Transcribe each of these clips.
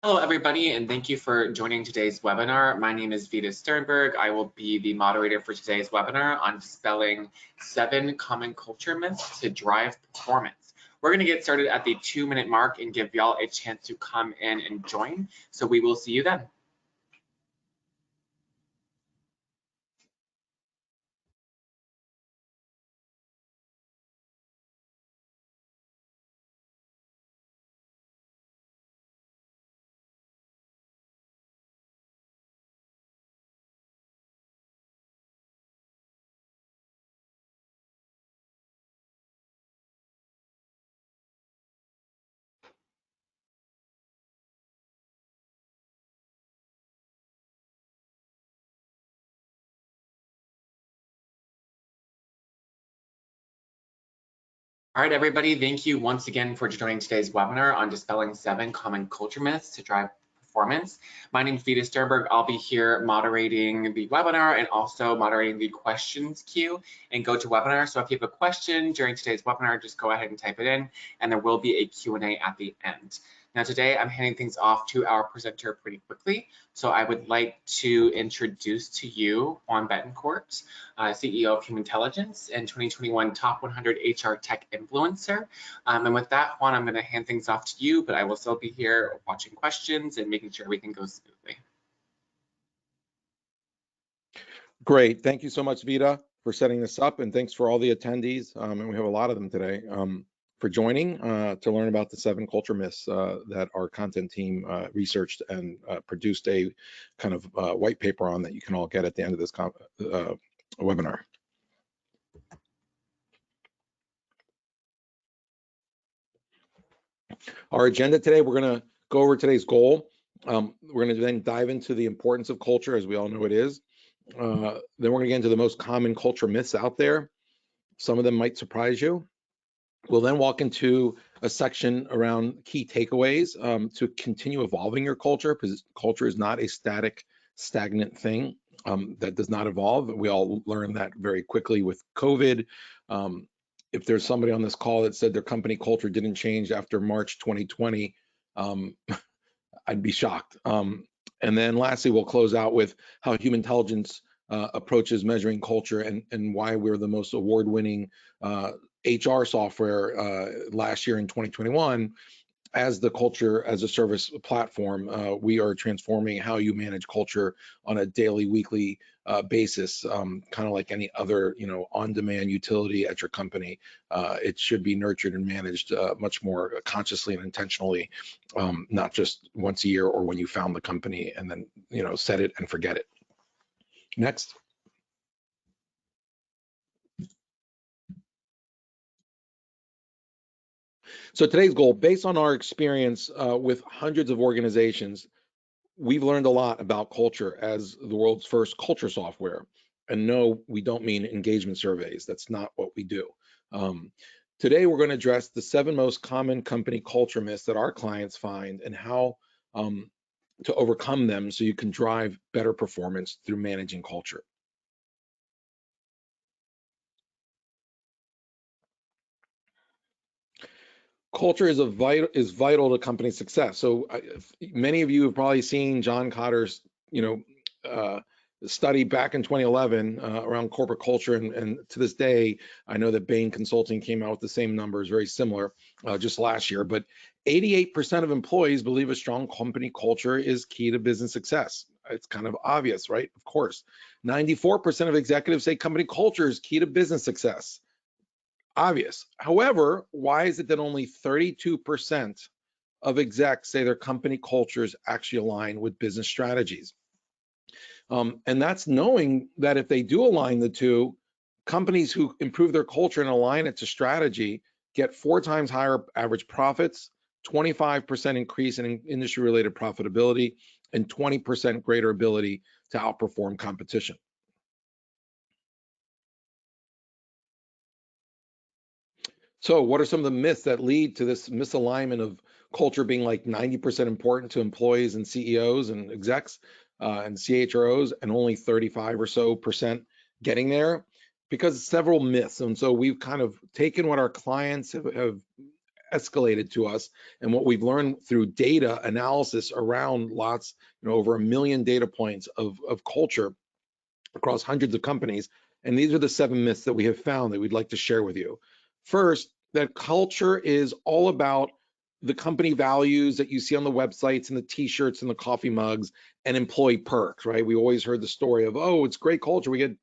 Hello, everybody, and thank you for joining today's webinar. My name is Vita Sternberg. I will be the moderator for today's webinar on dispelling 7 common culture myths to drive performance. We're going to get started at the 2-minute mark and give y'all a chance to come in and join. So we will see you then. All right, everybody, thank you once again for joining today's webinar on dispelling 7 common culture myths to drive performance. My name is Vita Sternberg. I'll be here moderating the webinar and also moderating the questions queue in GoToWebinar. So if you have a question during today's webinar, just go ahead and type it in, and there will be a Q&A at the end. Now today I'm handing things off to our presenter pretty quickly. So I would like to introduce to you Juan Betancourt, CEO of Humantelligence and 2021 Top 100 HR Tech Influencer. And with that, Juan, I'm going to hand things off to you, but I will still be here watching questions and making sure everything goes smoothly. Great. Thank you so much, Vita, for setting this up, and thanks for all the attendees, and we have a lot of them today, for joining to learn about the 7 culture myths that our content team researched and produced a kind of white paper on that you can all get at the end of this webinar. Our agenda today, we're going to go over today's goal. We're going to then dive into the importance of culture, as we all know it is. Then we're going to get into the most common culture myths out there. Some of them might surprise you. We'll then walk into a section around key takeaways to continue evolving your culture, because culture is not a stagnant thing that does not evolve. We all learned that very quickly with COVID. If there's somebody on this call that said their company culture didn't change after March 2020, I'd be shocked. And then lastly, we'll close out with how Humantelligence approaches measuring culture and why we're the most award-winning HR software last year in 2021. As the culture as a service platform, we are transforming how you manage culture on a daily, weekly basis, kind of like any other, on-demand utility at your company. It should be nurtured and managed much more consciously and intentionally, not just once a year or when you found the company and then, set it and forget it. Next. So today's goal, based on our experience with hundreds of organizations, we've learned a lot about culture as the world's first culture software. And no, we don't mean engagement surveys. That's not what we do. Today, we're going to address the 7 most common company culture myths that our clients find and how to overcome them so you can drive better performance through managing culture. Culture is vital to company success. So many of you have probably seen John Kotter's, study back in 2011 around corporate culture, and to this day, I know that Bain Consulting came out with the same numbers, very similar, just last year. But 88% of employees believe a strong company culture is key to business success. It's kind of obvious, right? Of course. 94% of executives say company culture is key to business success. Obvious. However, why is it that only 32% of execs say their company cultures actually align with business strategies? And that's knowing that if they do align the two, companies who improve their culture and align it to strategy get 4 times higher average profits, 25% increase in industry-related profitability, and 20% greater ability to outperform competition. So what are some of the myths that lead to this misalignment of culture being like 90% important to employees and CEOs and execs and CHROs, and only 35 or so percent getting there? Because several myths. And so we've kind of taken what our clients have escalated to us, and what we've learned through data analysis around lots, over 1 million data points of culture across hundreds of companies. And these are the 7 myths that we have found that we'd like to share with you. First, that culture is all about the company values that you see on the websites and the t-shirts and the coffee mugs and employee perks, right? We always heard the story of, oh, it's great culture. We get,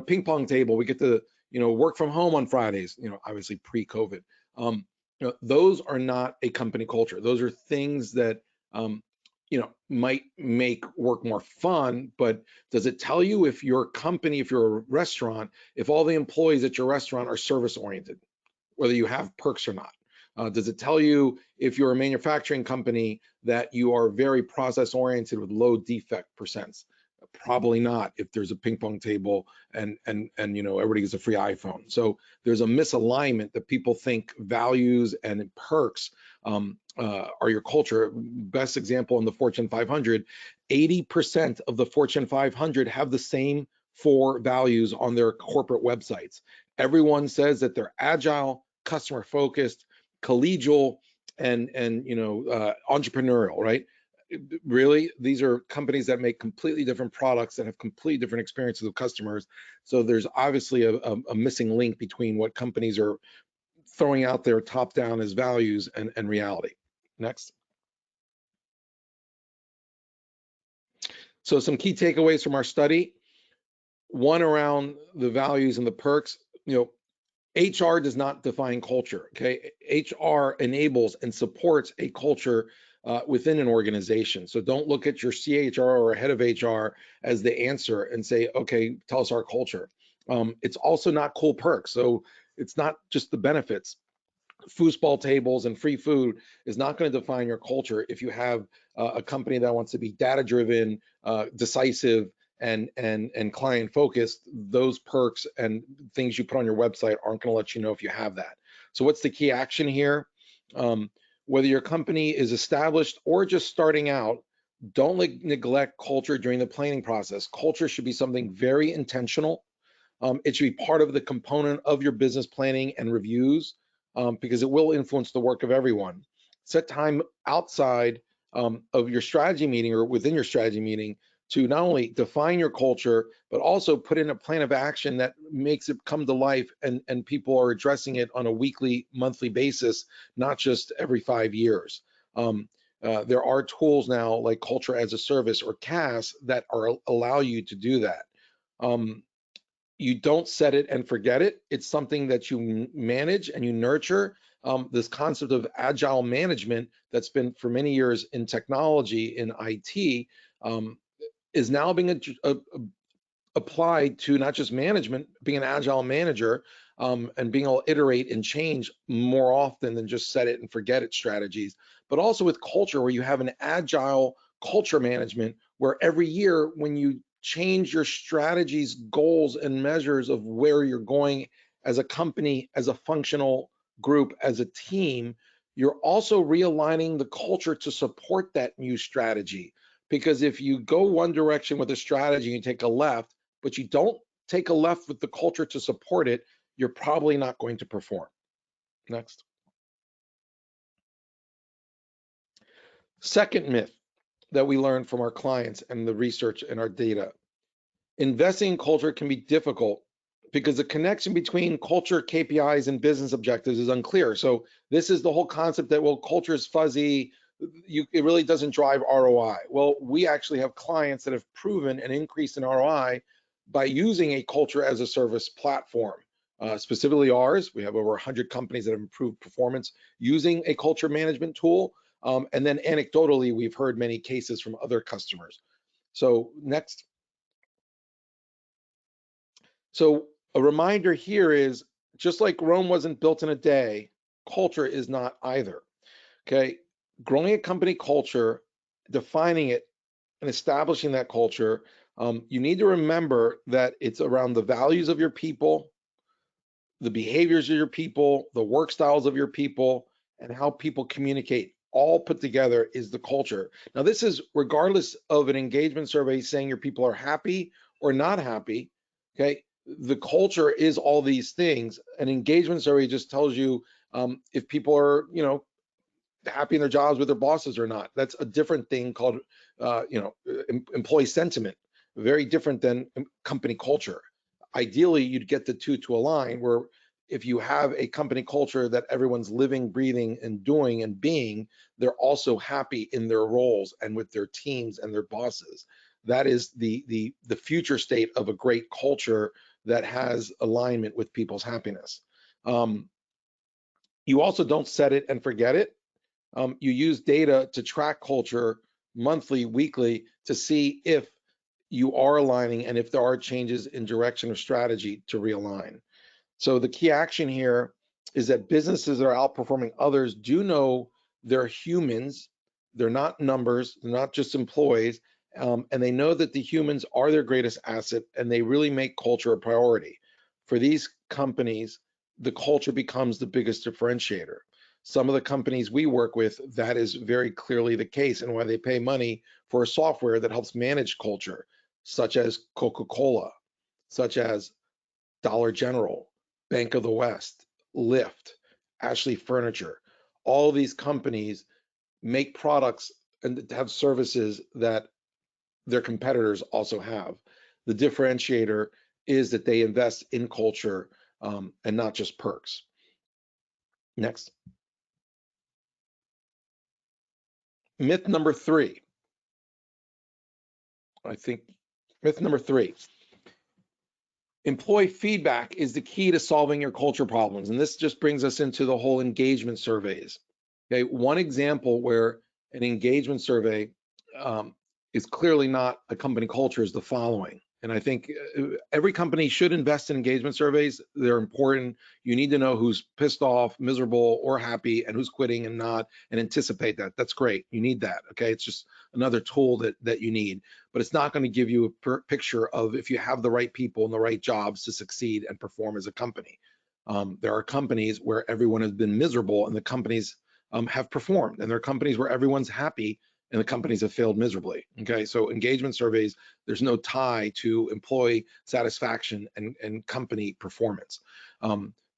ping pong table. We get to, work from home on Fridays, obviously pre-COVID. Those are not a company culture. Those are things that, might make work more fun, but does it tell you if your company, if you're a restaurant, if all the employees at your restaurant are service oriented, whether you have perks or not? Does it tell you if you're a manufacturing company that you are very process oriented with low defect percents? Probably not if there's a ping pong table and everybody gets a free iPhone. So there's a misalignment that people think values and perks are your culture. Best example in the Fortune 500, 80% of the Fortune 500 have the same 4 values on their corporate websites. Everyone says that they're agile, customer focused, collegial, and entrepreneurial, right? Really, these are companies that make completely different products that have completely different experiences with customers. So there's obviously a missing link between what companies are throwing out there top down as values and reality. Next. So some key takeaways from our study. One, around the values and the perks. HR does not define culture, okay? HR enables and supports a culture within an organization. So don't look at your CHR or head of HR as the answer and say, okay, tell us our culture. It's also not cool perks. So it's not just the benefits. Foosball tables and free food is not going to define your culture if you have a company that wants to be data-driven, decisive, and client focused. Those perks and things you put on your website aren't going to let you know if you have that. So what's the key action here? Whether your company is established or just starting out, don't neglect culture during the planning process. Culture should be something very intentional. It should be part of the component of your business planning and reviews, because it will influence the work of everyone. Set time outside of your strategy meeting or within your strategy meeting to not only define your culture, but also put in a plan of action that makes it come to life and people are addressing it on a weekly, monthly basis, not just every 5 years. There are tools now like Culture as a Service or CAS that allow you to do that. You don't set it and forget it. It's something that you manage and you nurture. This concept of agile management that's been for many years in technology, in IT, is now being applied to not just management, being an agile manager, and being able to iterate and change more often than just set it and forget it strategies, but also with culture where you have an agile culture management where every year when you change your strategies, goals, and measures of where you're going as a company, as a functional group, as a team, you're also realigning the culture to support that new strategy. Because if you go one direction with a strategy and you take a left, but you don't take a left with the culture to support it, you're probably not going to perform. Next. Second myth that we learned from our clients and the research and our data. Investing in culture can be difficult because the connection between culture, KPIs, and business objectives is unclear. So this is the whole concept that, well, culture is fuzzy, it really doesn't drive ROI. Well, we actually have clients that have proven an increase in ROI by using a culture as a service platform. Specifically ours, we have over 100 companies that have improved performance using a culture management tool. And then anecdotally, we've heard many cases from other customers. So next. So a reminder here is, just like Rome wasn't built in a day, culture is not either, okay? Growing a company culture, defining it, and establishing that culture, you need to remember that it's around the values of your people, the behaviors of your people, the work styles of your people, and how people communicate. All put together is the culture. Now, this is regardless of an engagement survey saying your people are happy or not happy, okay? The culture is all these things. An engagement survey just tells you if people are, happy in their jobs with their bosses or not. That's a different thing called, employee sentiment, very different than company culture. Ideally, you'd get the two to align, where if you have a company culture that everyone's living, breathing, and doing and being, they're also happy in their roles and with their teams and their bosses. That is the future state of a great culture that has alignment with people's happiness. You also don't set it and forget it. You use data to track culture monthly, weekly, to see if you are aligning and if there are changes in direction or strategy to realign. So the key action here is that businesses that are outperforming others do know they're humans, they're not numbers, they're not just employees, and they know that the humans are their greatest asset, and they really make culture a priority. For these companies, the culture becomes the biggest differentiator. Some of the companies we work with, that is very clearly the case, and why they pay money for a software that helps manage culture, such as Coca-Cola, such as Dollar General, Bank of the West, Lyft, Ashley Furniture. All these companies make products and have services that their competitors also have. The differentiator is that they invest in culture, and not just perks. Next. Myth number 3. Myth number 3. Employee feedback is the key to solving your culture problems. And this just brings us into the whole engagement surveys. Okay, one example where an engagement survey is clearly not a company culture is the following. And I think every company should invest in engagement surveys. They're important. You need to know who's pissed off, miserable, or happy, and who's quitting and not, and anticipate that. That's great. You need that. Okay, it's just another tool that you need, but it's not going to give you a picture of if you have the right people in the right jobs to succeed and perform as a company. There are companies where everyone has been miserable and the companies have performed, and there are companies where everyone's happy and the companies have failed miserably. Okay, so engagement surveys, there's no tie to employee satisfaction and company performance.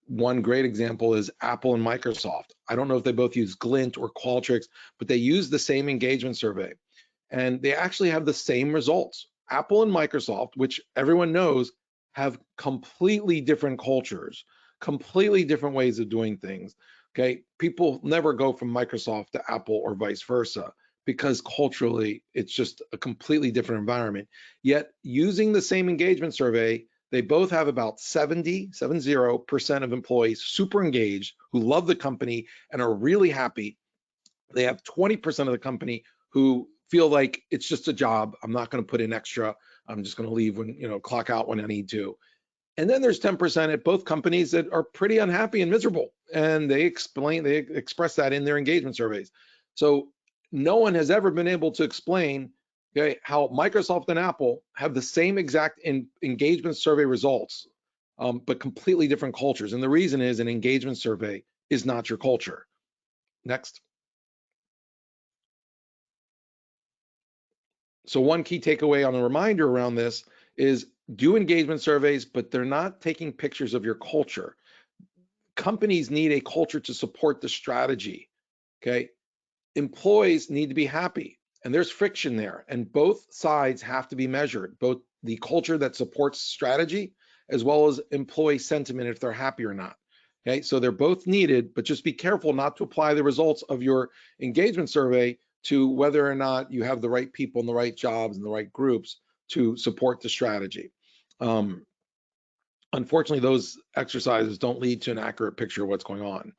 One great example is Apple and Microsoft. I don't know if they both use Glint or Qualtrics, but they use the same engagement survey, and they actually have the same results. Apple and Microsoft, which everyone knows, have completely different cultures, completely different ways of doing things. Okay, people never go from Microsoft to Apple or vice versa, because culturally it's just a completely different environment. Yet using the same engagement survey, they both have about 70% of employees super engaged, who love the company and are really happy. They have 20% of the company who feel like it's just a job. I'm not going to put in extra. I'm just going to leave when, clock out when I need to. And then there's 10% at both companies that are pretty unhappy and miserable. And they express that in their engagement surveys. So no one has ever been able to explain, okay, how Microsoft and Apple have the same exact engagement survey results, but completely different cultures. And the reason is an engagement survey is not your culture. Next. So one key takeaway on a reminder around this is do engagement surveys, but they're not taking pictures of your culture. Companies need a culture to support the strategy, okay? Employees need to be happy, and there's friction there, and both sides have to be measured, both the culture that supports strategy as well as employee sentiment, if they're happy or not. Okay, so they're both needed, but just be careful not to apply the results of your engagement survey to whether or not you have the right people in the right jobs and the right groups to support the strategy. Unfortunately, those exercises don't lead to an accurate picture of what's going on.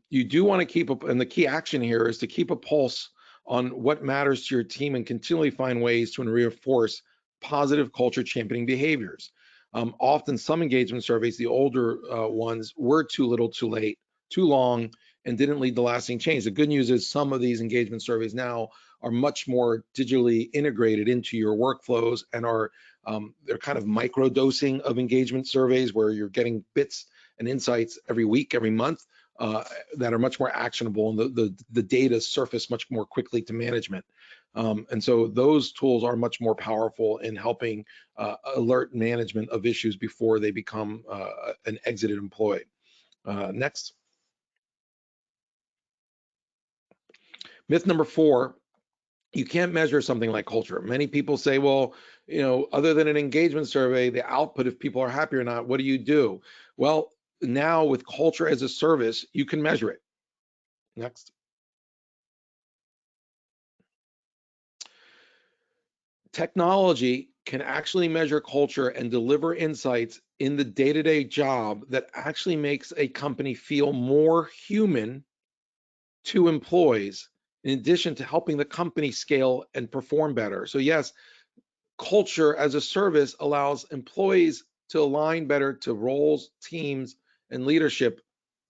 You do want to keep up, and the key action here is to keep a pulse on what matters to your team and continually find ways to reinforce positive culture championing behaviors. Often some engagement surveys, the older ones, were too little too late, too long, and didn't lead to lasting change. The good news is some of these engagement surveys now are much more digitally integrated into your workflows and are they're kind of micro dosing of engagement surveys where you're getting bits and insights every week, every month that are much more actionable, and the data surface much more quickly to management. And so those tools are much more powerful in helping alert management of issues before they become an exited employee. Next. Myth number 4, you can't measure something like culture. Many people say, well, other than an engagement survey, the output, if people are happy or not, what do you do? Well, now with culture as a service, you can measure it. Next. Technology can actually measure culture and deliver insights in the day-to-day job that actually makes a company feel more human to employees, in addition to helping the company scale and perform better. So yes, culture as a service allows employees to align better to roles, teams, and leadership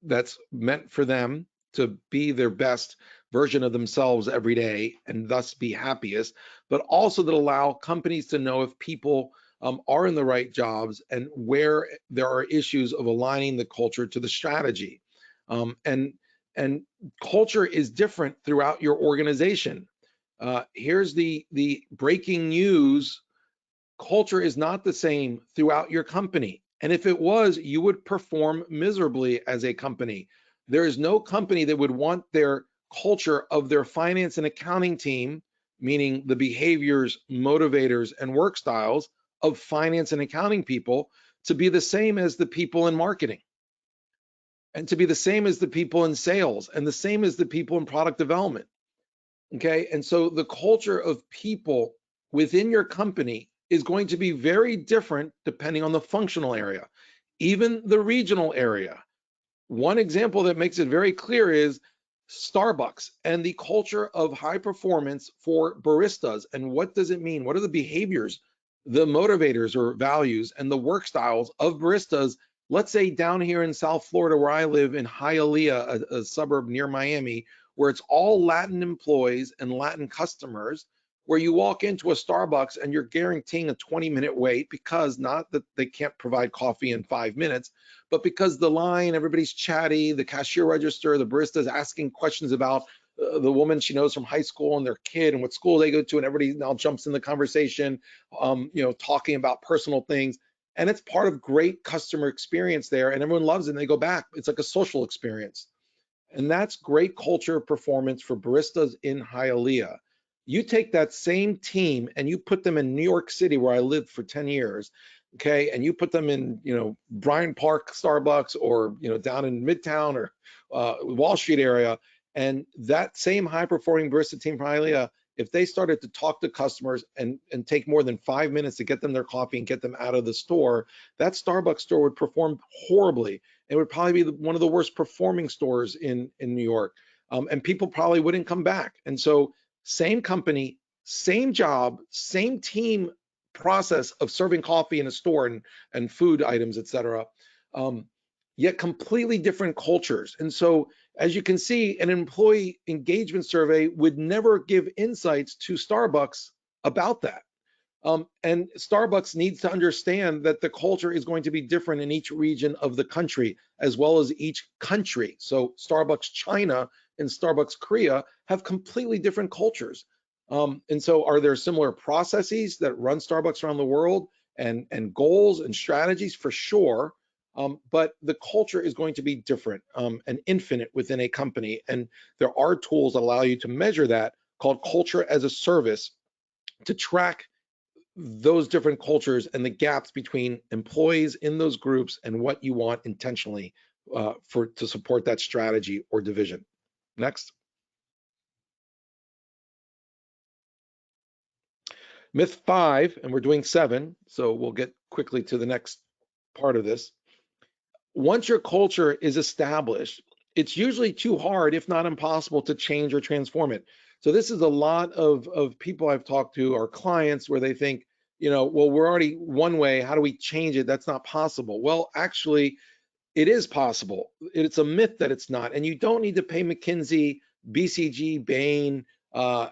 that's meant for them to be their best version of themselves every day and thus be happiest, but also that allow companies to know if people are in the right jobs and where there are issues of aligning the culture to the strategy. And culture is different throughout your organization. Here's the breaking news. Culture is not the same throughout your company. And if it was, you would perform miserably as a company. There is no company that would want their culture of their finance and accounting team, meaning the behaviors, motivators, and work styles of finance and accounting people, to be the same as the people in marketing, and to be the same as the people in sales, and the same as the people in product development. Okay, and so the culture of people within your company is going to be very different depending on the functional area, even the regional area. One example that makes it very clear is Starbucks and the culture of high performance for baristas. And what does it mean? What are the behaviors, the motivators or values, and the work styles of baristas? Let's say down here in South Florida, where I live in Hialeah, a suburb near Miami, where it's all Latin employees and Latin customers, where you walk into a Starbucks and you're guaranteeing a 20-minute wait, because not that they can't provide coffee in 5 minutes, but because the line, everybody's chatty, the cashier register, the barista is asking questions about the woman she knows from high school and their kid and what school they go to, and everybody now jumps in the conversation, talking about personal things. And it's part of great customer experience there, and everyone loves it and they go back. It's like a social experience. And that's great culture performance for baristas in Hialeah. You take that same team and you put them in New York City, where I lived for 10 years, okay, and you put them in, Bryant Park Starbucks, or, down in Midtown or Wall Street area, and that same high-performing barista team from Hialeah, if they started to talk to customers and take more than 5 minutes to get them their coffee and get them out of the store, that Starbucks store would perform horribly. It would probably be one of the worst performing stores in New York. And people probably wouldn't come back. And so same company, same job, same team process of serving coffee in a store and food items, et cetera, yet completely different cultures. And so as you can see, an employee engagement survey would never give insights to Starbucks about that. And Starbucks needs to understand that the culture is going to be different in each region of the country, as well as each country. So Starbucks China and Starbucks Korea have completely different cultures. And so are there similar processes that run Starbucks around the world, and goals and strategies? For sure. But the culture is going to be different and infinite within a company. And there are tools that allow you to measure that, called culture as a service, to track those different cultures and the gaps between employees in those groups and what you want intentionally to support that strategy or division. Next. Myth 5, and we're doing 7, so we'll get quickly to the next part of this. Once your culture is established, it's usually too hard, if not impossible, to change or transform it. So this is a lot of people I've talked to, our clients, where they think, well, we're already one way, how do we change it? That's not possible. Well, actually, it is possible. It's a myth that it's not. And you don't need to pay McKinsey, BCG, Bain,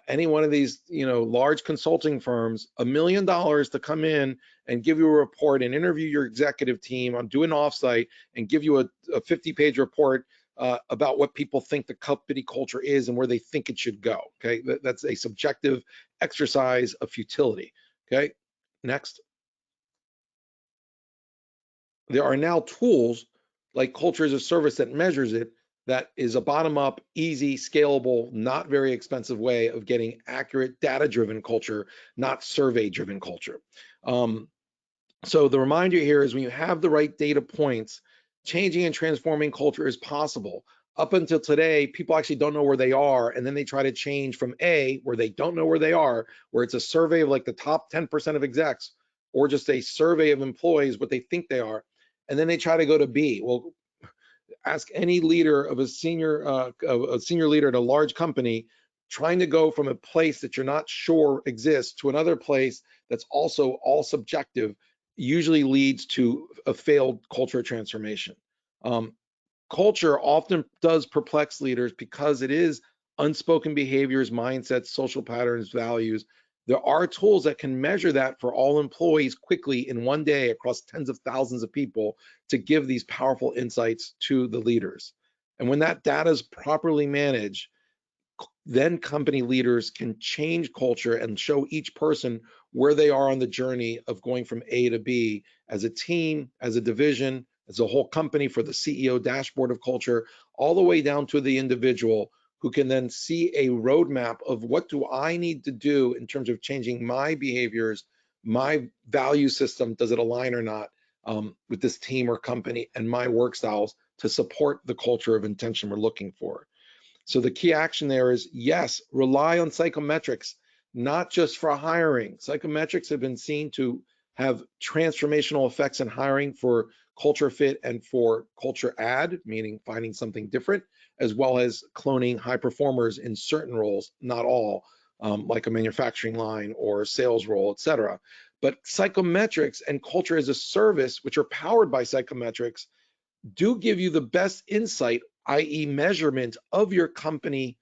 any one of these, large consulting firms, $1 million to come in and give you a report and interview your executive team, on do an offsite and give you a 50-page report about what people think the company culture is and where they think it should go. Okay, that's a subjective exercise of futility. Okay, next. There are now tools like culture as a service that measures it, that is a bottom-up, easy, scalable, not very expensive way of getting accurate, data-driven culture, not survey-driven culture. So the reminder here is when you have the right data points, changing and transforming culture is possible. Up until today, people actually don't know where they are, and then they try to change from A, where they don't know where they are, where it's a survey of like the top 10% of execs, or just a survey of employees, what they think they are, and then they try to go to B. Well, ask any leader of a senior leader at a large company trying to go from a place that you're not sure exists to another place that's also all subjective usually leads to a failed culture transformation. Culture often does perplex leaders because it is unspoken behaviors, mindsets, social patterns, values. There are tools that can measure that for all employees quickly in one day across tens of thousands of people to give these powerful insights to the leaders. And when that data is properly managed, then company leaders can change culture and show each person where they are on the journey of going from A to B as a team, as a division, as a whole company for the CEO dashboard of culture, all the way down to the individual who can then see a roadmap of what do I need to do in terms of changing my behaviors, my value system, does it align or not with this team or company and my work styles to support the culture of intention we're looking for. So the key action there is, yes, rely on psychometrics, not just for hiring. Psychometrics have been seen to have transformational effects in hiring for culture fit and for culture add, meaning finding something different, as well as cloning high performers in certain roles, not all, like a manufacturing line or sales role, et cetera. But psychometrics and culture as a service, which are powered by psychometrics, do give you the best insight, i.e. measurement of your company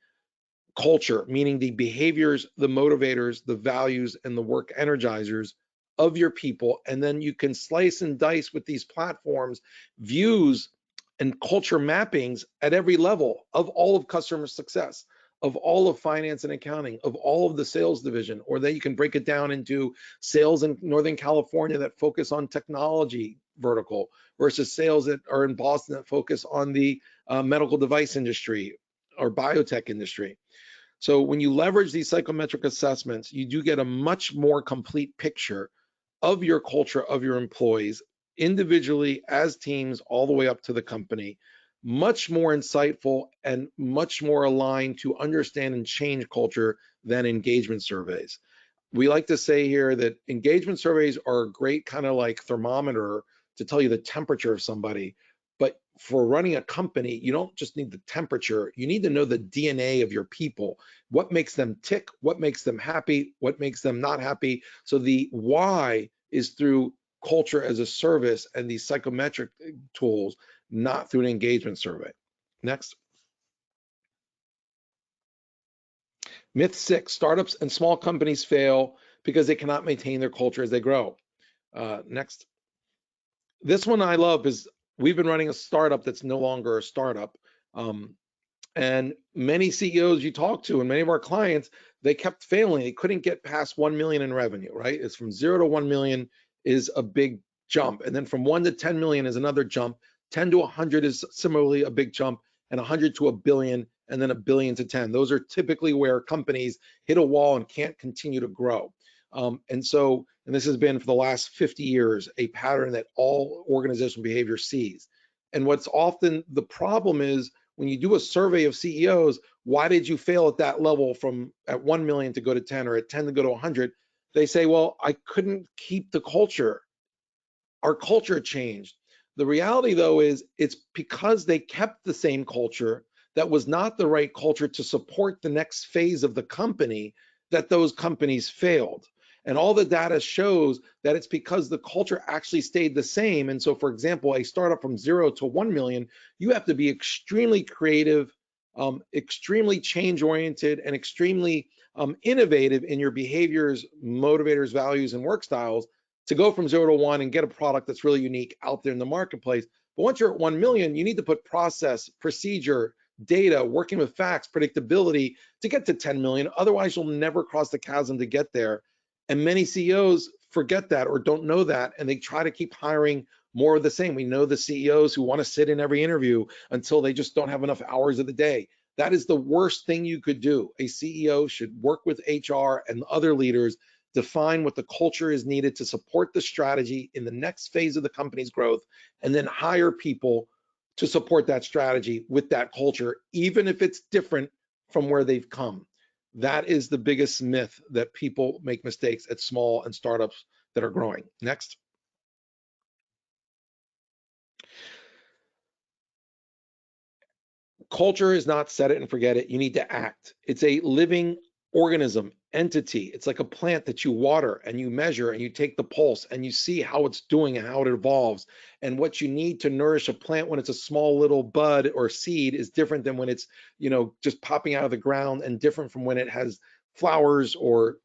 culture, meaning the behaviors, the motivators, the values, and the work energizers of your people. And then you can slice and dice with these platforms, views and culture mappings at every level of all of customer success, of all of finance and accounting, of all of the sales division, or then you can break it down into sales in Northern California that focus on technology vertical versus sales that are in Boston that focus on the medical device industry or biotech industry. So when you leverage these psychometric assessments, you do get a much more complete picture of your culture, of your employees, individually, as teams, all the way up to the company. Much more insightful and much more aligned to understand and change culture than engagement surveys. We like to say here that engagement surveys are a great kind of like thermometer to tell you the temperature of somebody. But for running a company, you don't just need the temperature, you need to know the DNA of your people. What makes them tick, what makes them happy, what makes them not happy. So the why is through culture as a service and these psychometric tools, not through an engagement survey. Next. Myth 6, startups and small companies fail because they cannot maintain their culture as they grow. Next. This one I love is we've been running a startup that's no longer a startup. And many CEOs you talk to and many of our clients, they kept failing. They couldn't get past 1 million in revenue, right? It's from 0 to 1 million is a big jump. And then from 1 to 10 million is another jump. 10 to 100 is similarly a big jump, and 100 to a billion, and then a billion to 10. Those are typically where companies hit a wall and can't continue to grow. And this has been for the last 50 years, a pattern that all organizational behavior sees. And what's often the problem is when you do a survey of CEOs, why did you fail at that level from at 1 million to go to 10 or at 10 to go to 100? They say, well, I couldn't keep the culture. Our culture changed. The reality though is it's because they kept the same culture that was not the right culture to support the next phase of the company that those companies failed. And all the data shows that it's because the culture actually stayed the same. And so, for example, a startup from 0 to 1 million, you have to be extremely creative, extremely change-oriented, and extremely innovative in your behaviors, motivators, values, and work styles to go from 0 to 1 and get a product that's really unique out there in the marketplace. But once you're at 1 million, you need to put process, procedure, data, working with facts, predictability to get to 10 million. Otherwise, you'll never cross the chasm to get there. And many CEOs forget that or don't know that, and they try to keep hiring more of the same. We know the CEOs who want to sit in every interview until they just don't have enough hours of the day. That is the worst thing you could do. A CEO should work with HR and other leaders, define what the culture is needed to support the strategy in the next phase of the company's growth, and then hire people to support that strategy with that culture, even if it's different from where they've come. That is the biggest myth, that people make mistakes at small and startups that are growing. Next. Culture is not set it and forget it. You need to act. It's a living organism, entity. It's like a plant that you water and you measure and you take the pulse and you see how it's doing and how it evolves. And what you need to nourish a plant when it's a small little bud or seed is different than when it's, just popping out of the ground, and different from when it has flowers or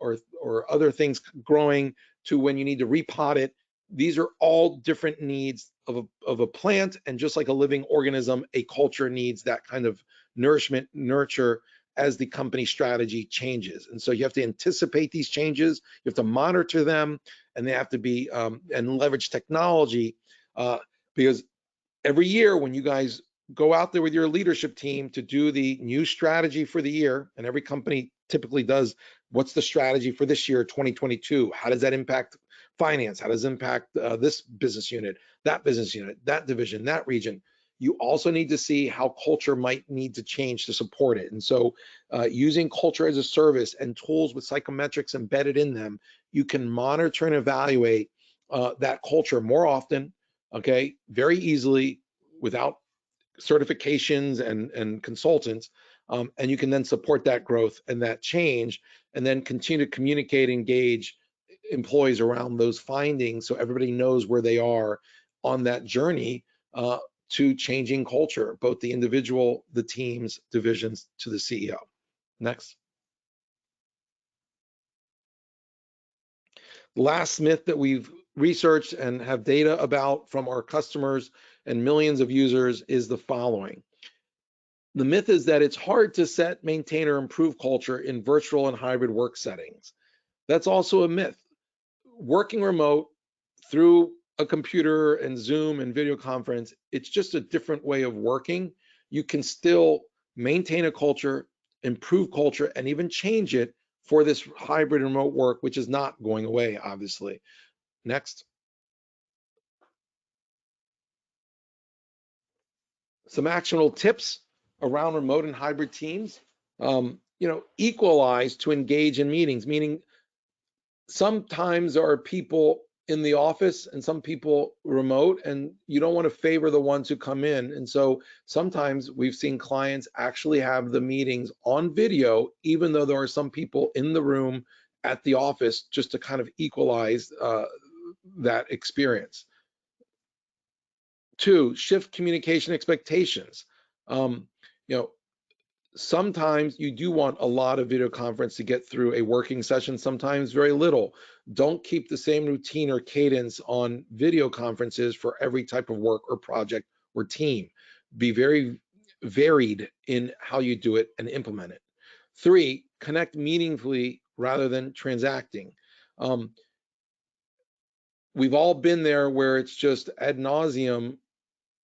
other things growing, to when you need to repot it. These are all different needs of a plant, and just like a living organism, a culture needs that kind of nourishment, nurture, as the company strategy changes. And so you have to anticipate these changes, you have to monitor them, and they have to be and leverage technology, because every year when you guys go out there with your leadership team to do the new strategy for the year, and every company typically does, what's the strategy for this year, 2022? How does that impact finance? How does it impact this business unit, that division, that region? You also need to see how culture might need to change to support it. And so using culture as a service and tools with psychometrics embedded in them, you can monitor and evaluate that culture more often, okay, very easily, without certifications and consultants, and you can then support that growth and that change, and then continue to communicate, engage employees around those findings, so everybody knows where they are on that journey to changing culture, both the individual, the teams, divisions, to the CEO. Next. Last myth that we've researched and have data about from our customers and millions of users is the following. The myth is that it's hard to set, maintain, or improve culture in virtual and hybrid work settings. That's also a myth. Working remote through a computer and Zoom and video conference, it's just a different way of working. You can still maintain a culture, improve culture, and even change it for this hybrid remote work, which is not going away, obviously. Next. Some actionable tips around remote and hybrid teams. Equalize to engage in meetings, meaning sometimes there are people in the office and some people remote, and you don't want to favor the ones who come in. And so sometimes we've seen clients actually have the meetings on video, even though there are some people in the room at the office, just to kind of equalize that experience. 2, shift communication expectations. Sometimes you do want a lot of video conference to get through a working session, sometimes very little. Don't keep the same routine or cadence on video conferences for every type of work or project or team. Be very varied in how you do it and implement it. 3, connect meaningfully rather than transacting. We've all been there where it's just ad nauseum,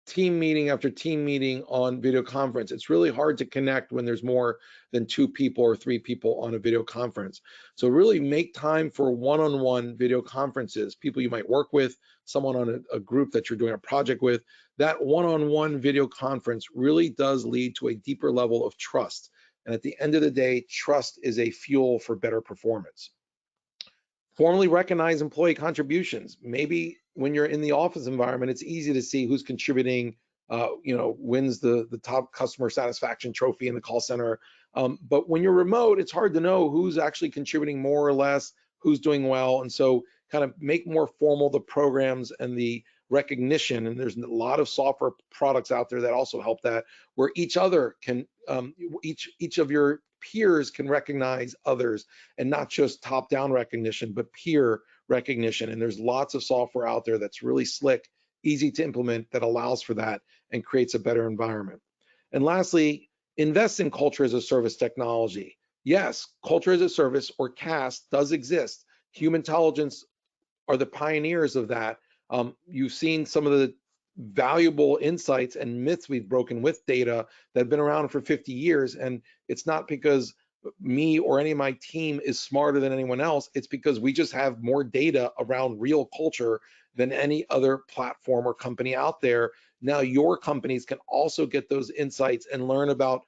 team meeting after team meeting on video conference. It's really hard to connect when there's more than 2 people or 3 people on a video conference. So really make time for one-on-one video conferences, people you might work with, someone on a group that you're doing a project with. That one-on-one video conference really does lead to a deeper level of trust. And at the end of the day, trust is a fuel for better performance. Formally recognize employee contributions. Maybe when you're in the office environment, it's easy to see who's contributing, wins the top customer satisfaction trophy in the call center. But when you're remote, it's hard to know who's actually contributing more or less, who's doing well. And so kind of make more formal the programs and the recognition. And there's a lot of software products out there that also help that, where each other can, each of your peers can recognize others, and not just top-down recognition, but peer recognition. And there's lots of software out there that's really slick, easy to implement, that allows for that and creates a better environment. And lastly, invest in culture as a service technology. Yes, culture as a service, or CAS, does exist. Humantelligence are the pioneers of that. You've seen some of the valuable insights and myths we've broken with data that have been around for 50 years. And it's not because me or any of my team is smarter than anyone else. It's because we just have more data around real culture than any other platform or company out there. Now your companies can also get those insights and learn about,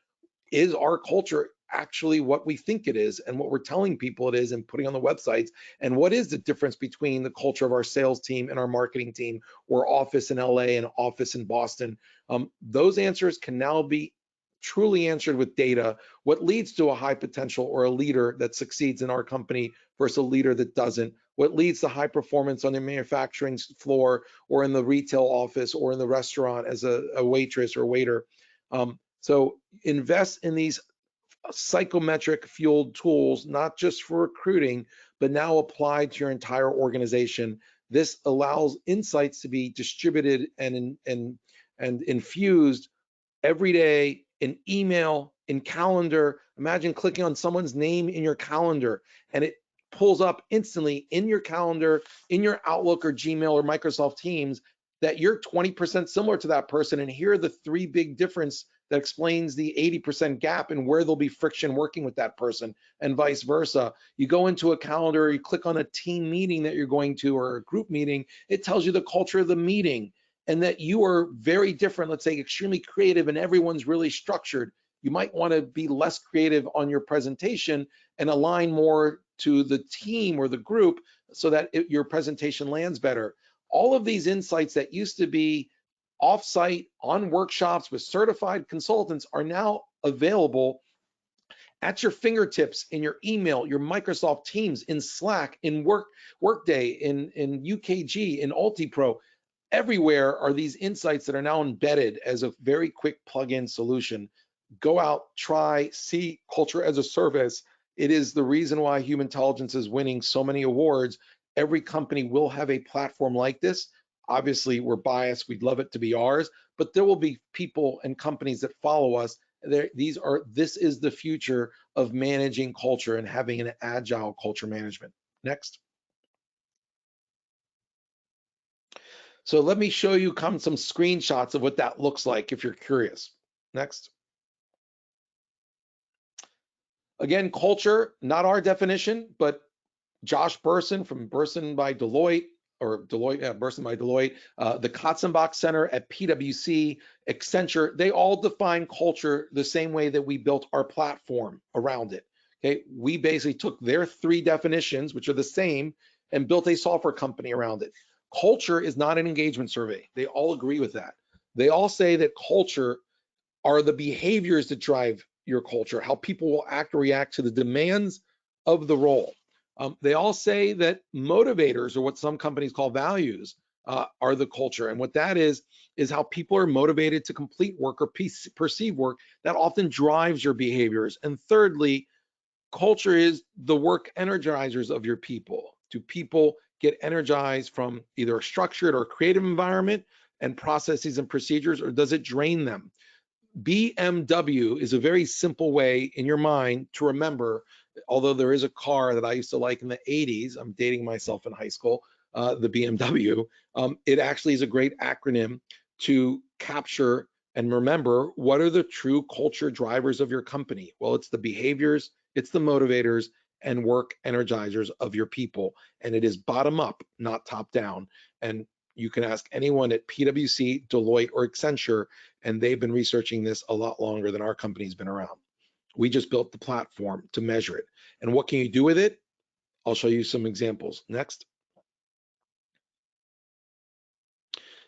is our culture actually what we think it is and what we're telling people it is and putting on the websites? And what is the difference between the culture of our sales team and our marketing team, or office in LA and office in Boston? Those answers can now be truly answered with data. What leads to a high potential or a leader that succeeds in our company versus a leader that doesn't? What leads to high performance on the manufacturing floor or in the retail office or in the restaurant as a waitress or waiter? So invest in these psychometric fueled tools, not just for recruiting, but now applied to your entire organization. This allows insights to be distributed and infused every day in email, in calendar. Imagine clicking on someone's name in your calendar and it pulls up instantly in your calendar, in your Outlook or Gmail or Microsoft Teams, that you're 20% similar to that person. And here are the 3 big difference that explains the 80% gap and where there'll be friction working with that person, and vice versa. You go into a calendar, you click on a team meeting that you're going to or a group meeting, it tells you the culture of the meeting and that you are very different, let's say extremely creative, and everyone's really structured. You might want to be less creative on your presentation and align more to the team or the group so that your presentation lands better. All of these insights that used to be offsite on workshops with certified consultants are now available at your fingertips in your email, your Microsoft Teams, in Slack, in Workday, in UKG, in UltiPro. Everywhere are these insights that are now embedded as a very quick plug-in solution. Go out, try, see culture as a service. It is the reason why Humantelligence is winning so many awards. Every company will have a platform like this. Obviously, we're biased. We'd love it to be ours, but there will be people and companies that follow us. This is the future of managing culture and having an agile culture management. Next. So let me show you some screenshots of what that looks like if you're curious. Next. Again, culture, not our definition, but Josh Burson from Burson by Deloitte, Burson by Deloitte, the Katzenbach Center at PwC, Accenture, they all define culture the same way that we built our platform around it. Okay, we basically took their 3 definitions, which are the same, and built a software company around it. Culture is not an engagement survey. They all agree with that. They all say that culture are the behaviors that drive your culture, how people will act or react to the demands of the role. They all say that motivators, or what some companies call values, are the culture. And what that is how people are motivated to complete work or perceive work that often drives your behaviors. And thirdly, culture is the work energizers of your people. Do people get energized from either a structured or creative environment and processes and procedures, or does it drain them? BMW is a very simple way in your mind to remember, although there is a car that I used to like in the 80s, I'm dating myself in high school, the BMW, it actually is a great acronym to capture and remember what are the true culture drivers of your company. Well, it's the behaviors, it's the motivators, and work energizers of your people. And it is bottom up, not top down. And you can ask anyone at PwC, Deloitte, or Accenture, and they've been researching this a lot longer than our company's been around. We just built the platform to measure it. And what can you do with it? I'll show you some examples. Next.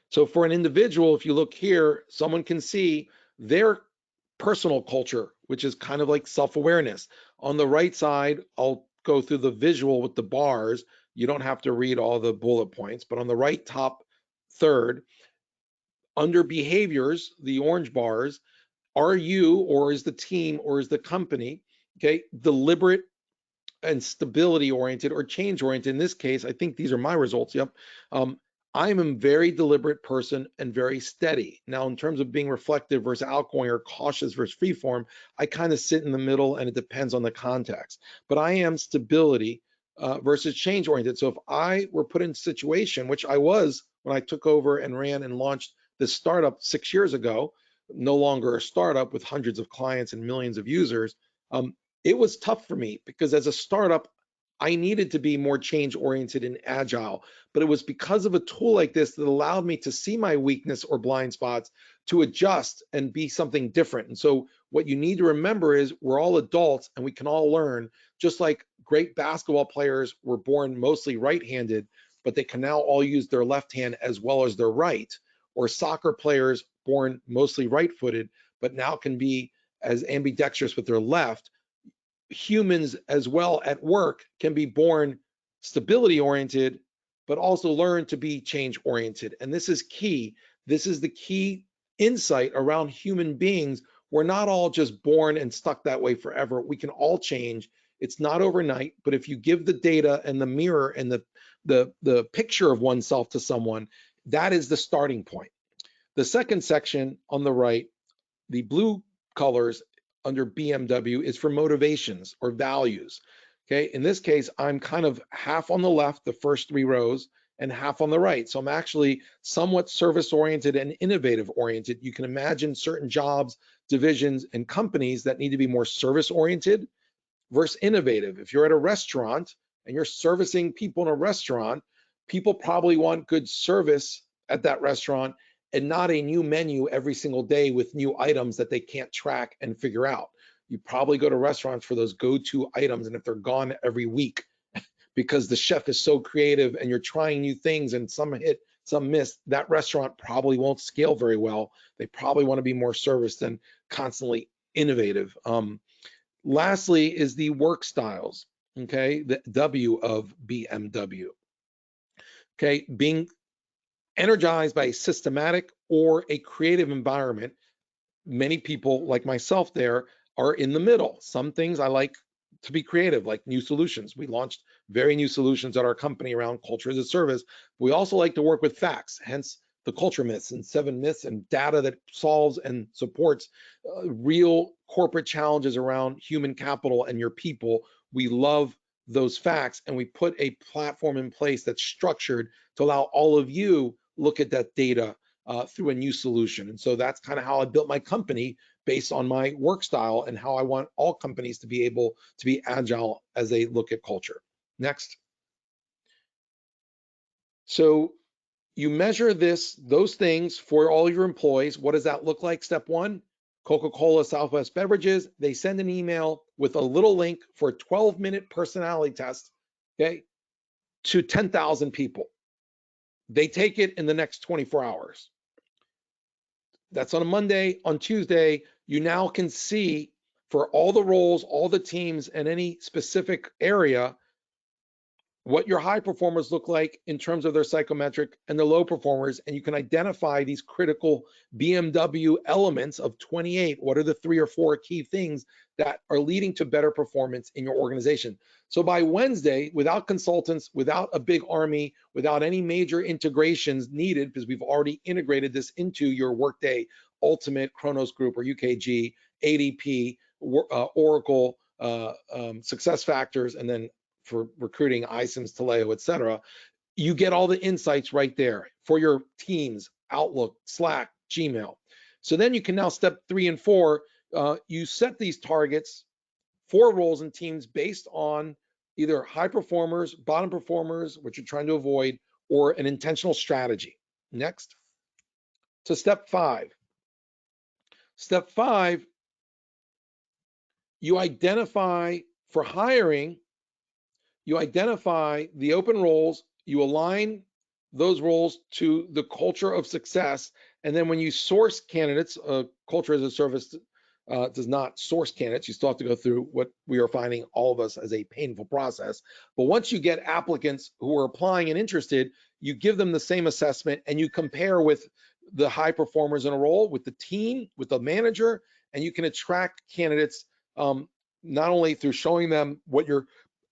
So for an individual, if you look here, someone can see their personal culture, which is kind of like self-awareness. On the right side, I'll go through the visual with the bars. You don't have to read all the bullet points, but on the right top third, under behaviors, the orange bars, are you, or is the team, or is the company, okay, deliberate and stability oriented or change oriented? In this case, I think these are my results. Yep. I'm a very deliberate person and very steady. Now, in terms of being reflective versus outgoing or cautious versus freeform, I kind of sit in the middle, and it depends on the context. But I am stability versus change oriented. So if I were put in a situation, which I was when I took over and ran and launched this startup 6 years ago, no longer a startup with hundreds of clients and millions of users. It was tough for me because as a startup, I needed to be more change oriented and agile, but it was because of a tool like this that allowed me to see my weakness or blind spots, to adjust and be something different. And so what you need to remember is we're all adults and we can all learn. Just like great basketball players were born mostly right-handed, but they can now all use their left hand as well as their right, or soccer players born mostly right-footed, but now can be as ambidextrous with their left. Humans as well at work can be born stability oriented, but also learn to be change oriented. And this is key. This is the key insight around human beings. We're not all just born and stuck that way forever. We can all change. It's not overnight, but if you give the data and the mirror and the picture of oneself to someone, that is the starting point. The second section on the right, the blue colors under BMW, is for motivations or values. Okay, in this case, I'm kind of half on the left, the first 3 rows, and half on the right. So I'm actually somewhat service oriented and innovative oriented. You can imagine certain jobs, divisions, and companies that need to be more service oriented versus innovative. If you're at a restaurant and you're servicing people in a restaurant, people probably want good service at that restaurant and not a new menu every single day with new items that they can't track and figure out. You probably go to restaurants for those go-to items, and if they're gone every week because the chef is so creative and you're trying new things and some hit, some miss, that restaurant probably won't scale very well. They probably want to be more service than constantly innovative. Lastly is the work styles, okay, the W of BMW. Okay, being energized by a systematic or a creative environment. Many people like myself there are in the middle. Some things I like to be creative, like new solutions. We launched very new solutions at our company around culture as a service. We also like to work with facts, hence the culture myths and 7 myths and data that solves and supports real corporate challenges around human capital and your people. We love those facts, and we put a platform in place that's structured to allow all of you look at that data through a new solution. And so that's kind of how I built my company, based on my work style and how I want all companies to be able to be agile as they look at culture. Next. So you measure those things for all your employees. What does that look like? Step 1, Coca-Cola Southwest Beverages, they send an email with a little link for a 12-minute personality test, okay, to 10,000 people. They take it in the next 24 hours. That's on a Monday. On Tuesday, you now can see for all the roles, all the teams, and any specific area, what your high performers look like in terms of their psychometric and the low performers. And you can identify these critical BMW elements of 28. What are the 3 or 4 key things that are leading to better performance in your organization? So by Wednesday, without consultants, without a big army, without any major integrations needed, because we've already integrated this into your Workday Ultimate, Kronos Group, or UKG, ADP, Oracle, Success Factors, and then for recruiting, iCIMS, Taleo, et cetera, you get all the insights right there for your teams, Outlook, Slack, Gmail. So then you can now step 3 and 4, you set these targets for roles and teams based on either high performers, bottom performers, which you're trying to avoid, or an intentional strategy. Next. To step 5. Step 5, you identify for hiring, you identify the open roles, you align those roles to the culture of success, and then when you source candidates, culture as a service does not source candidates. You still have to go through what we are finding, all of us, as a painful process. But once you get applicants who are applying and interested, you give them the same assessment and you compare with the high performers in a role, with the team, with the manager, and you can attract candidates not only through showing them what your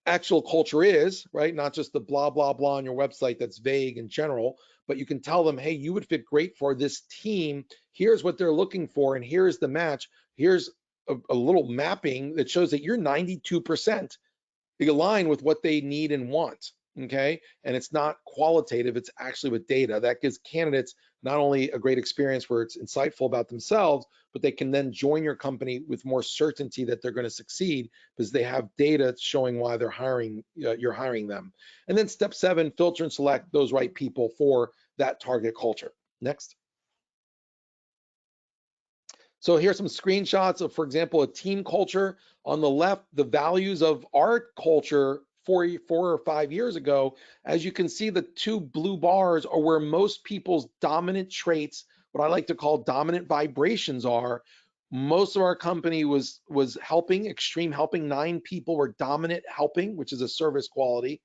actual culture is, right? Not just the blah, blah, blah on your website that's vague and general, but you can tell them, hey, you would fit great for this team. Here's what they're looking for, and here's the match. Here's a little mapping that shows that you're 92% aligned with what they need and want. okay? And it's not qualitative, it's actually with data. That gives candidates not only a great experience where it's insightful about themselves, but they can then join your company with more certainty that they're going to succeed because they have data showing why they're hiring, you're hiring them. And then step 7, filter and select those right people for that target culture. Next. So here's some screenshots of, for example, a team culture. On the left, the values of our culture 4 or 5 years ago. As you can see, the 2 blue bars are where most people's dominant traits, what I like to call dominant vibrations, are. Most of our company was helping, extreme helping. 9 people were dominant helping, which is a service quality.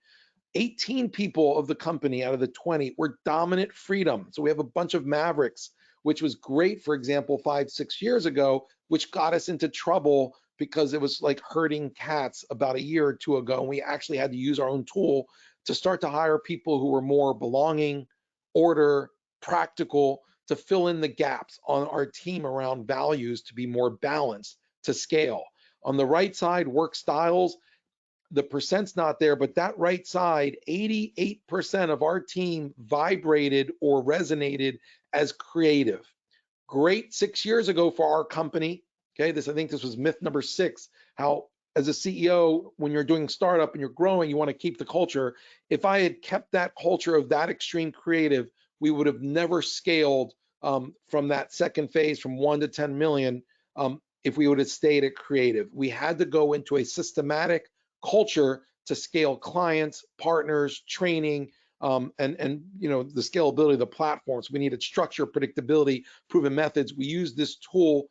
18 people of the company out of the 20 were dominant freedom. So we have a bunch of mavericks, which was great, for example, 5-6 years ago, which got us into trouble because it was like herding cats about a year or 2 ago. And we actually had to use our own tool to start to hire people who were more belonging, order, practical, to fill in the gaps on our team around values to be more balanced, to scale. On the right side, work styles. The percent's not there, but that right side, 88% of our team vibrated or resonated as creative. Great 6 years ago for our company. Okay, I think this was myth number 6, how as a CEO, when you're doing startup and you're growing, you want to keep the culture. If I had kept that culture of that extreme creative, we would have never scaled from that second phase from 1 to 10 million if we would have stayed at creative. We had to go into a systematic culture to scale clients, partners, training, and you know, the scalability of the platforms. We needed structure, predictability, proven methods. We used this tool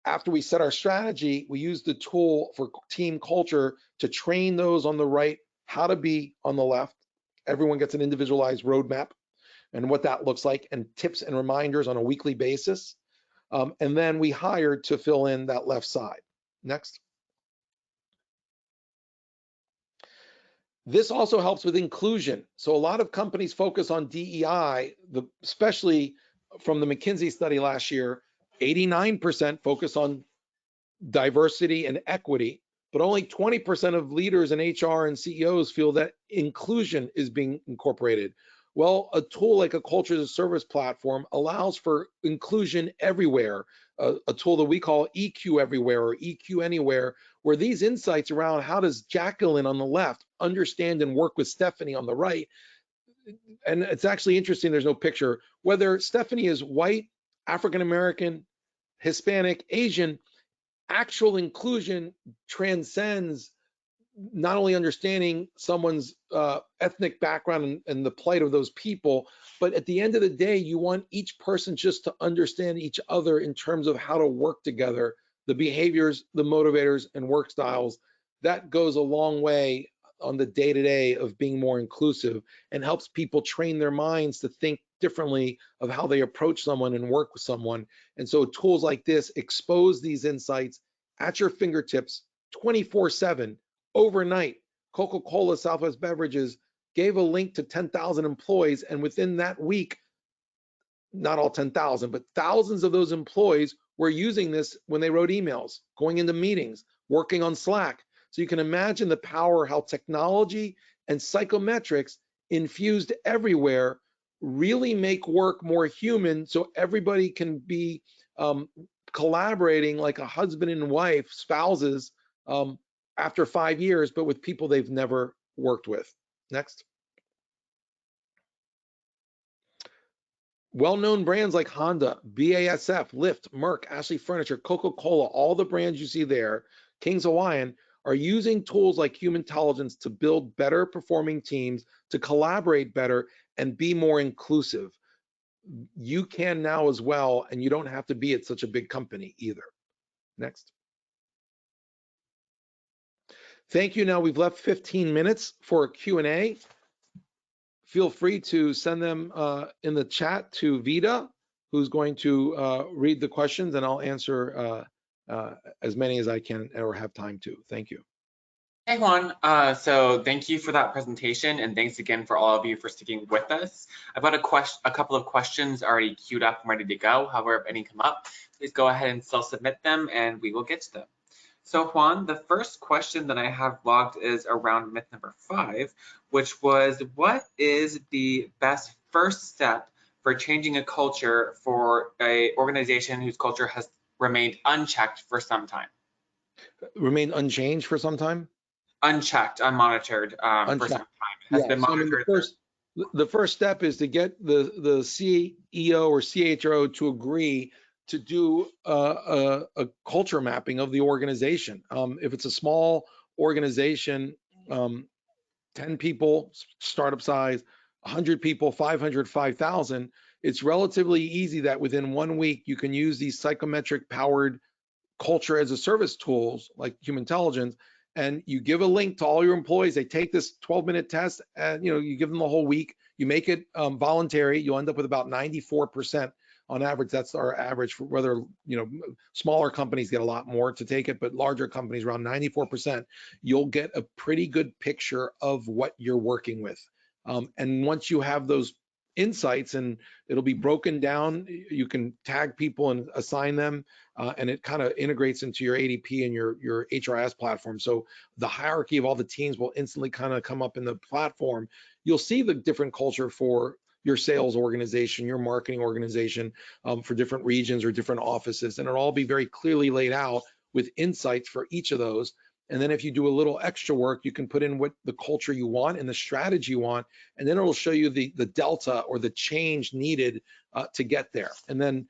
after we set our strategy. We used the tool for team culture to train those on the right how to be on the left. Everyone gets an individualized roadmap and what that looks like, and tips and reminders on a weekly basis. And then we hired to fill in that left side. Next. This also helps with inclusion. So a lot of companies focus on DEI, especially from the McKinsey study last year. 89% focus on diversity and equity, but only 20% of leaders in HR and CEOs feel that inclusion is being incorporated. Well, a tool like a culture as a service platform allows for inclusion everywhere, a tool that we call EQ everywhere or EQ anywhere, where these insights around how does Jacqueline on the left understand and work with Stephanie on the right. And it's actually interesting, there's no picture, whether Stephanie is white, African-American, Hispanic, Asian, actual inclusion transcends not only understanding someone's ethnic background and the plight of those people, but at the end of the day, you want each person just to understand each other in terms of how to work together, the behaviors, the motivators, and work styles. That goes a long way on the day-to-day of being more inclusive and helps people train their minds to think differently of how they approach someone and work with someone. And so tools like this expose these insights at your fingertips 24/7. Overnight, Coca-Cola Southwest Beverages gave a link to 10,000 employees, and within that week, not all 10,000, but thousands of those employees were using this when they wrote emails, going into meetings, working on Slack. So you can imagine the power, how technology and psychometrics infused everywhere really make work more human, so everybody can be collaborating like a husband and wife, spouses, after 5 years, but with people they've never worked with. Next. Well-known brands like Honda, BASF, Lyft, Merck, Ashley Furniture, Coca-Cola, all the brands you see there, King's Hawaiian, are using tools like Humantelligence to build better performing teams, to collaborate better, and be more inclusive. You can now as well, and you don't have to be at such a big company either. Next. Thank you. Now we've left 15 minutes for a Q&A. Feel free to send them in the chat to Vida, who's going to read the questions, and I'll answer as many as I can or have time to. Thank you. Hey Juan, so thank you for that presentation, and thanks again for all of you for sticking with us. I've got a couple of questions already queued up and ready to go. However, if any come up, please go ahead and still submit them and we will get to them. So Juan, the first question that I have logged is around myth number 5, which was, what is the best first step for changing a culture for a organization whose culture has remained unchecked for some time? Remain unchanged for some time? Unchecked, unmonitored for some Unchecked. time. It has Yeah. been So I mean, monitored. the first step is to get the CEO or CHRO to agree to do a culture mapping of the organization. If it's a small organization, um, 10 people, startup size, 100 people, 500, 5,000, it's relatively easy that within 1 week you can use these psychometric powered culture as a service tools like Humantelligence, and you give a link to all your employees. They take this 12-minute test, and you give them the whole week. You make it voluntary. You'll end up with about 94% on average. That's our average for whether smaller companies get a lot more to take it, but larger companies around 94%. You'll get a pretty good picture of what you're working with. And once you have those insights, and it'll be broken down, you can tag people and assign them, and it kind of integrates into your ADP and your HRS platform. So the hierarchy of all the teams will instantly kind of come up in the platform. You'll see the different culture for your sales organization, your marketing organization, for different regions or different offices, and it'll all be very clearly laid out with insights for each of those. And then if you do a little extra work, you can put in what the culture you want and the strategy you want, and then it'll show you the delta or the change needed to get there. And then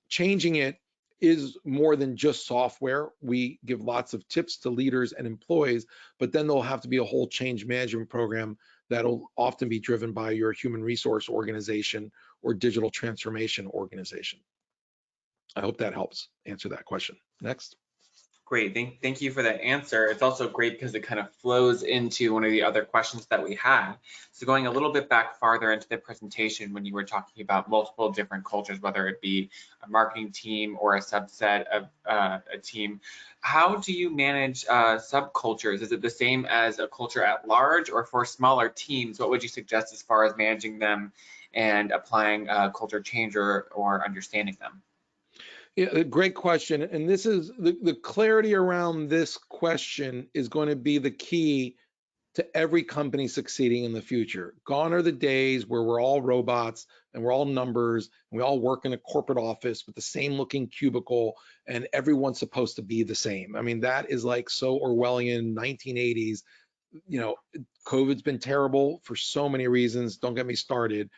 changing it is more than just software. We give lots of tips to leaders and employees, but then there'll have to be a whole change management program that'll often be driven by your human resource organization or digital transformation organization. I hope that helps answer that question. Next. Great, thank you for that answer. It's also great because it kind of flows into one of the other questions that we had. So going a little bit back farther into the presentation, when you were talking about multiple different cultures, whether it be a marketing team or a subset of a team, how do you manage subcultures? Is it the same as a culture at large, or for smaller teams, what would you suggest as far as managing them and applying culture change or understanding them? Yeah, great question. And this is the clarity around this question is going to be the key to every company succeeding in the future. Gone are the days where we're all robots and we're all numbers and we all work in a corporate office with the same looking cubicle and everyone's supposed to be the same. I mean, that is like so Orwellian 1980s. COVID's been terrible for so many reasons. Don't get me started.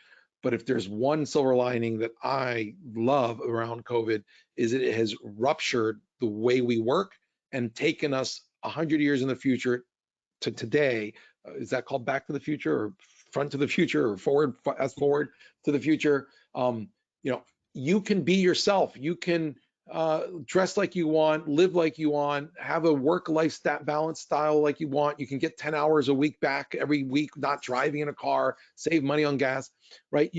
But if there's one silver lining that I love around COVID, is it has ruptured the way we work and taken us 100 years in the future to today. Is that called Back to the Future or Front to the Future or Forward to the Future? You can be yourself. You can dress like you want, live like you want, have a work-life balance style like you want. You can get 10 hours a week back every week, not driving in a car, save money on gas, right?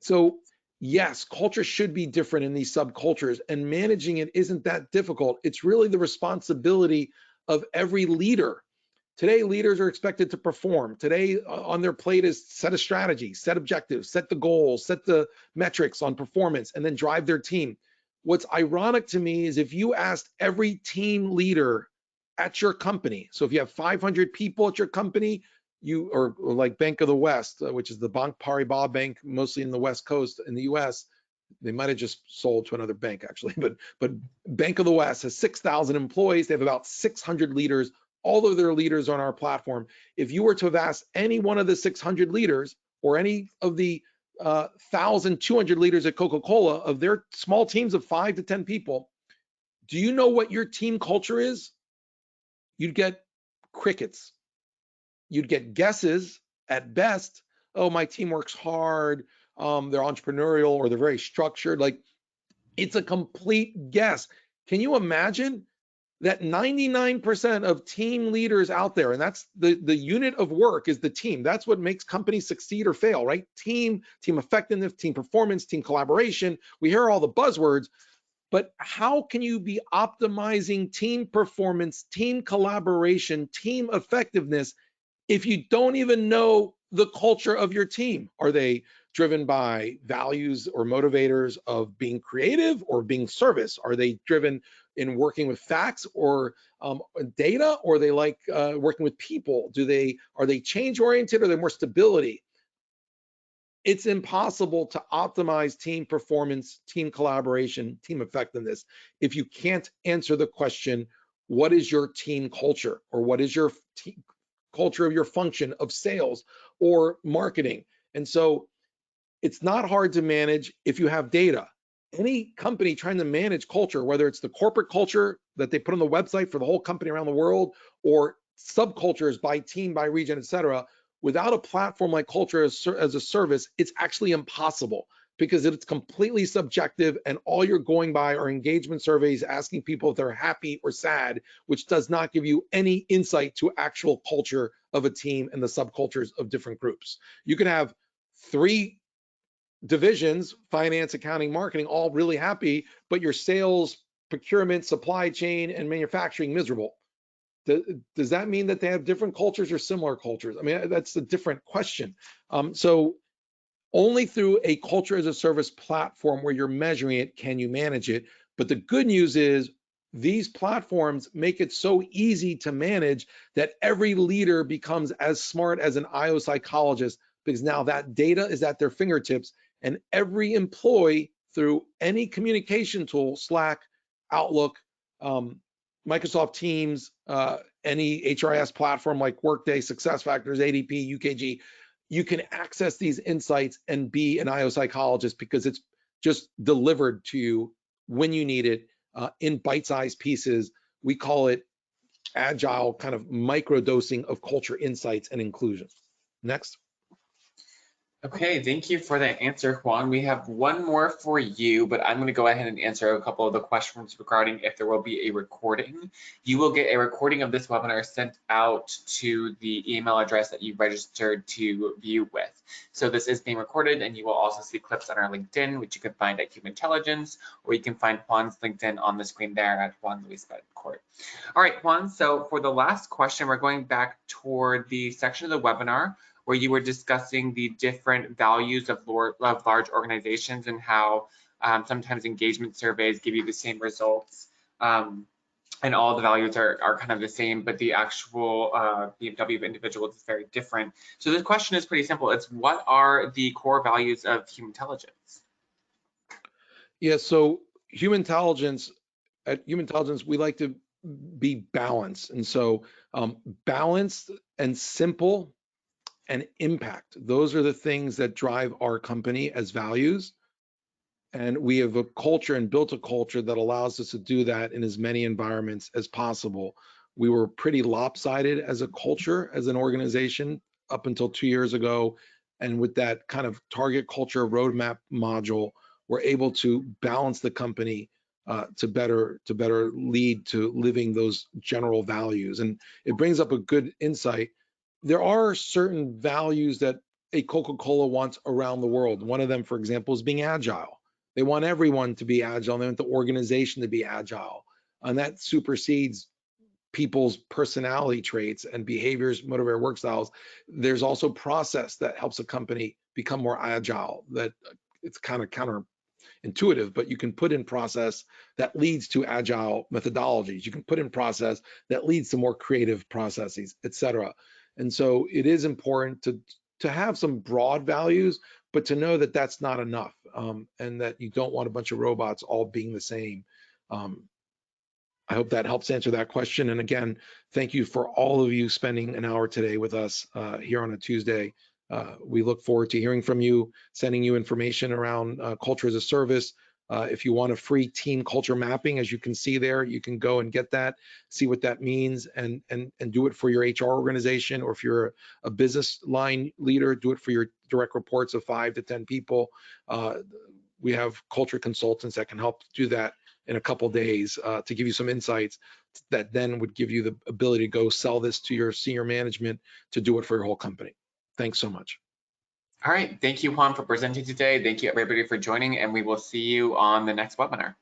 So yes, culture should be different in these subcultures, and managing it isn't that difficult. It's really the responsibility of every leader. Today, leaders are expected to perform. Today, on their plate is set a strategy, set objectives, set the goals, set the metrics on performance, and then drive their team. What's ironic to me is if you asked every team leader at your company, so if you have 500 people at your company, or like Bank of the West, which is the Bank Paribas Bank, mostly in the West Coast in the US, they might have just sold to another bank actually, but Bank of the West has 6,000 employees. They have about 600 leaders. All of their leaders on our platform. If you were to have asked any one of the 600 leaders or any of the 1,200 leaders at Coca-Cola of their small teams of 5 to 10 people, do you know what your team culture is? You'd get crickets. You'd get guesses at best. Oh, my team works hard. They're entrepreneurial or they're very structured. Like, it's a complete guess. Can you imagine that 99% of team leaders out there, and that's the unit of work is the team. That's what makes companies succeed or fail, right? Team effectiveness, team performance, team collaboration. We hear all the buzzwords, but how can you be optimizing team performance, team collaboration, team effectiveness if you don't even know the culture of your team? Are they driven by values or motivators of being creative or being service? Are they driven in working with facts or data, or they like working with people? Are they change oriented, or are they more stability? It's impossible to optimize team performance, team collaboration, team effectiveness if you can't answer the question, what is your team culture, or what is your culture of your function of sales or marketing? And so it's not hard to manage if you have data. Any company trying to manage culture, whether it's the corporate culture that they put on the website for the whole company around the world, or subcultures by team, by region, et cetera, without a platform like culture as a service, it's actually impossible, because it's completely subjective, and all you're going by are engagement surveys asking people if they're happy or sad, which does not give you any insight to actual culture of a team and the subcultures of different groups. You can have 3 divisions, finance, accounting, marketing, all really happy, but your sales, procurement, supply chain, and manufacturing miserable. Does that mean that they have different cultures or similar cultures? I mean, that's a different question. So only through a culture as a service platform where you're measuring it can you manage it. But the good news is these platforms make it so easy to manage that every leader becomes as smart as an IO psychologist, because now that data is at their fingertips, and every employee through any communication tool, Slack, Outlook, Microsoft Teams, any HRIS platform like Workday, SuccessFactors, ADP, UKG, you can access these insights and be an IO psychologist, because it's just delivered to you when you need it in bite-sized pieces. We call it agile kind of micro-dosing of culture insights and inclusion. Next. Okay, thank you for that answer, Juan. We have one more for you, but I'm going to go ahead and answer a couple of the questions regarding if there will be a recording. You will get a recording of this webinar sent out to the email address that you registered to view with. So this is being recorded, and you will also see clips on our LinkedIn, which you can find at Humantelligence, or you can find Juan's LinkedIn on the screen there at Juan Luis Betancourt. All right, Juan, so for the last question, we're going back toward the section of the webinar where you were discussing the different values of large organizations, and how sometimes engagement surveys give you the same results, and all the values are kind of the same, but the actual BMW of individuals is very different. So this question is pretty simple. It's, what are the core values of Humantelligence? Yeah, so at Humantelligence, we like to be balanced. And so balanced and simple and impact, those are the things that drive our company as values. And we have a culture and built a culture that allows us to do that in as many environments as possible. We were pretty lopsided as a culture, as an organization, up until 2 years ago. And with that kind of target culture roadmap module, we're able to balance the company to better lead to living those general values. And it brings up a good insight. There are certain values that a Coca-Cola wants around the world. One of them, for example, is being agile. They want everyone to be agile. They want the organization to be agile. And that supersedes people's personality traits and behaviors, motivator work styles. There's also process that helps a company become more agile. That it's kind of counterintuitive, but you can put in process that leads to agile methodologies. You can put in process that leads to more creative processes, et cetera. And so it is important to have some broad values, but to know that that's not enough, and that you don't want a bunch of robots all being the same. I hope that helps answer that question. And again, thank you for all of you spending an hour today with us here on a Tuesday. We look forward to hearing from you, sending you information around culture as a service. If you want a free team culture mapping, as you can see there, you can go and get that, see what that means, and do it for your HR organization, or if you're a business line leader, do it for your direct reports of 5 to 10 people. We have culture consultants that can help do that in a couple days to give you some insights that then would give you the ability to go sell this to your senior management to do it for your whole company. Thanks so much. All right, thank you, Juan, for presenting today. Thank you, everybody, for joining, and we will see you on the next webinar.